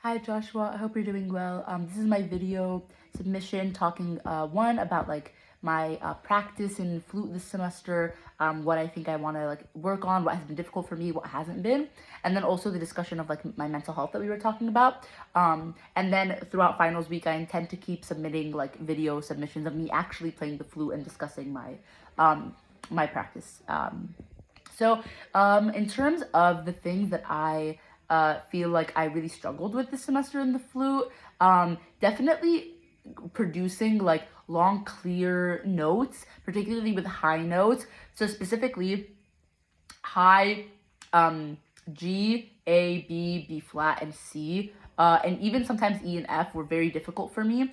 Hi Joshua, I hope you're doing well. This is my video submission talking one about like my practice in flute this semester, what I think I want to like work on, what has been difficult for me, what hasn't been, and then also the discussion of like my mental health that we were talking about. And then throughout finals week, I intend to keep submitting like video submissions of me actually playing the flute and discussing my practice. In terms of the things that I feel like I really struggled with this semester in the flute, definitely producing like long, clear notes, particularly with high notes. So specifically, high G, A, B, B flat, and C. And even sometimes E and F were very difficult for me.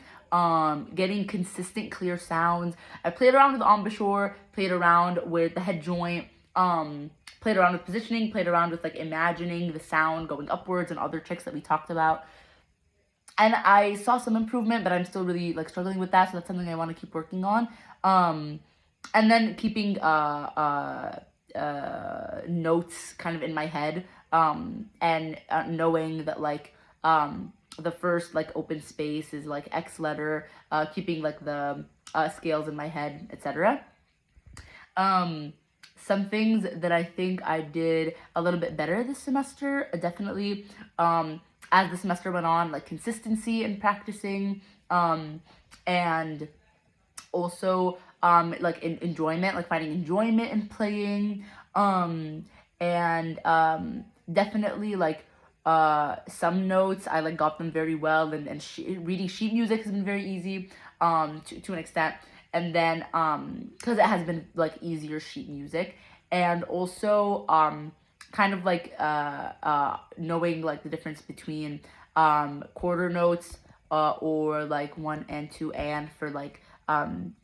Getting consistent, clear sounds. I played around with embouchure, played around with the head joint, played around with positioning, played around with like imagining the sound going upwards and other tricks that we talked about. And I saw some improvement, but I'm still really like struggling with that. So that's something I want to keep working on. And then keeping notes kind of in my head, and knowing that like the first like open space is like X letter, keeping like the scales in my head, etc. Some things that I think I did a little bit better this semester, definitely, as the semester went on, like consistency in practicing, and also like enjoyment, like finding enjoyment in playing, and definitely like some notes I like got them very well, and reading sheet music has been very easy to an extent, and then because it has been like easier sheet music, and also kind of like knowing like the difference between quarter notes, or like 1 and 2 and for like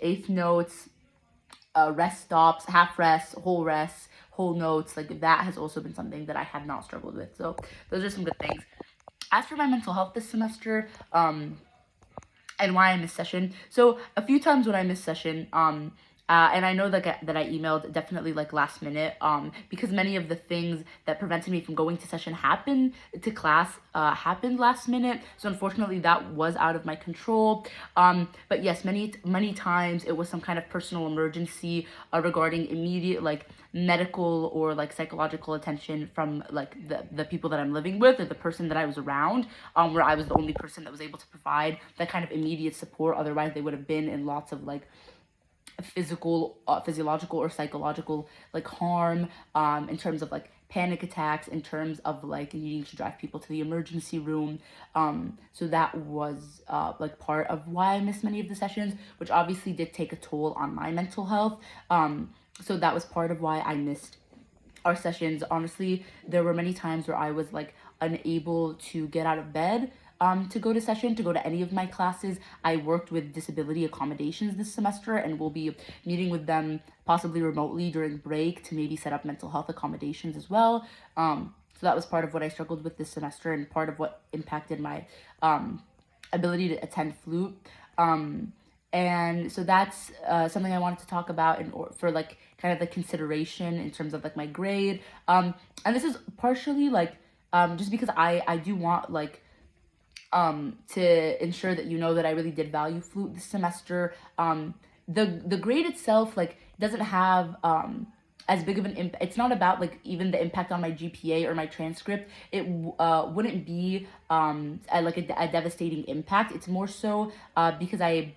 eighth notes, rest stops, half rests, whole notes. Like that has also been something that I have not struggled with. So those are some good things. As for my mental health this semester, and why I missed session. So a few times when I missed session, and I know that I emailed definitely like last minute, because many of the things that prevented me from going to session happened to class, happened last minute. So unfortunately, that was out of my control. But yes, many times it was some kind of personal emergency regarding immediate like medical or like psychological attention from like the people that I'm living with, or the person that I was around, where I was the only person that was able to provide that kind of immediate support. Otherwise, they would have been in lots of like physiological or psychological like harm, in terms of like panic attacks, in terms of like needing to drive people to the emergency room. So that was like part of why I missed many of the sessions, which obviously did take a toll on my mental health. So that was part of why I missed our sessions. Honestly, there were many times where I was like unable to get out of bed to go to session, to go to any of my classes. I worked with disability accommodations this semester and will be meeting with them possibly remotely during break to maybe set up mental health accommodations as well. So that was part of what I struggled with this semester, and part of what impacted my ability to attend flute. And so that's something I wanted to talk about for like kind of the consideration in terms of like my grade. And this is partially like just because I do want like to ensure that you know that I really did value flute this semester. The grade itself like doesn't have as big of an impact. It's not about like even the impact on my GPA or my transcript. It wouldn't be like a devastating impact. It's more so because I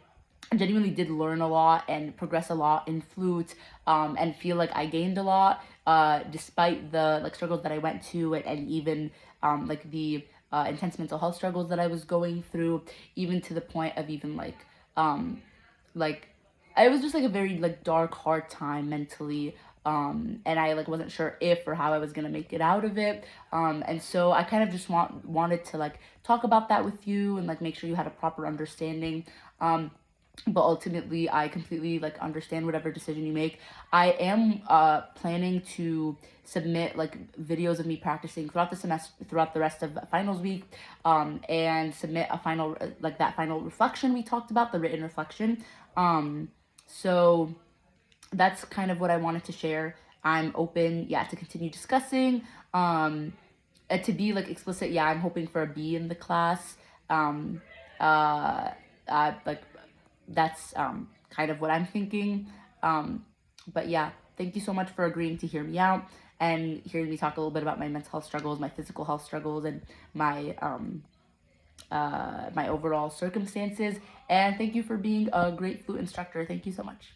genuinely did learn a lot and progress a lot in flute, and feel like I gained a lot despite the like struggles that I went to, and even like the intense mental health struggles that I was going through, even to the point of even like it was just like a very like dark, hard time mentally. And I like wasn't sure if or how I was gonna make it out of it. And so I kind of just wanted to like talk about that with you and like make sure you had a proper understanding. But ultimately I completely like understand whatever decision you make. I am planning to submit like videos of me practicing throughout the semester, throughout the rest of finals week, and submit a final like that final reflection we talked about, the written reflection. So that's kind of what I wanted to share. I'm open, yeah, to continue discussing. To be like explicit, yeah, I'm hoping for a B in the class. Um, uh, like that's kind of what I'm thinking. Um, but yeah, thank you so much for agreeing to hear me out and hearing me talk a little bit about my mental health struggles, my physical health struggles, and my overall circumstances. And thank you for being a great flute instructor. Thank you so much.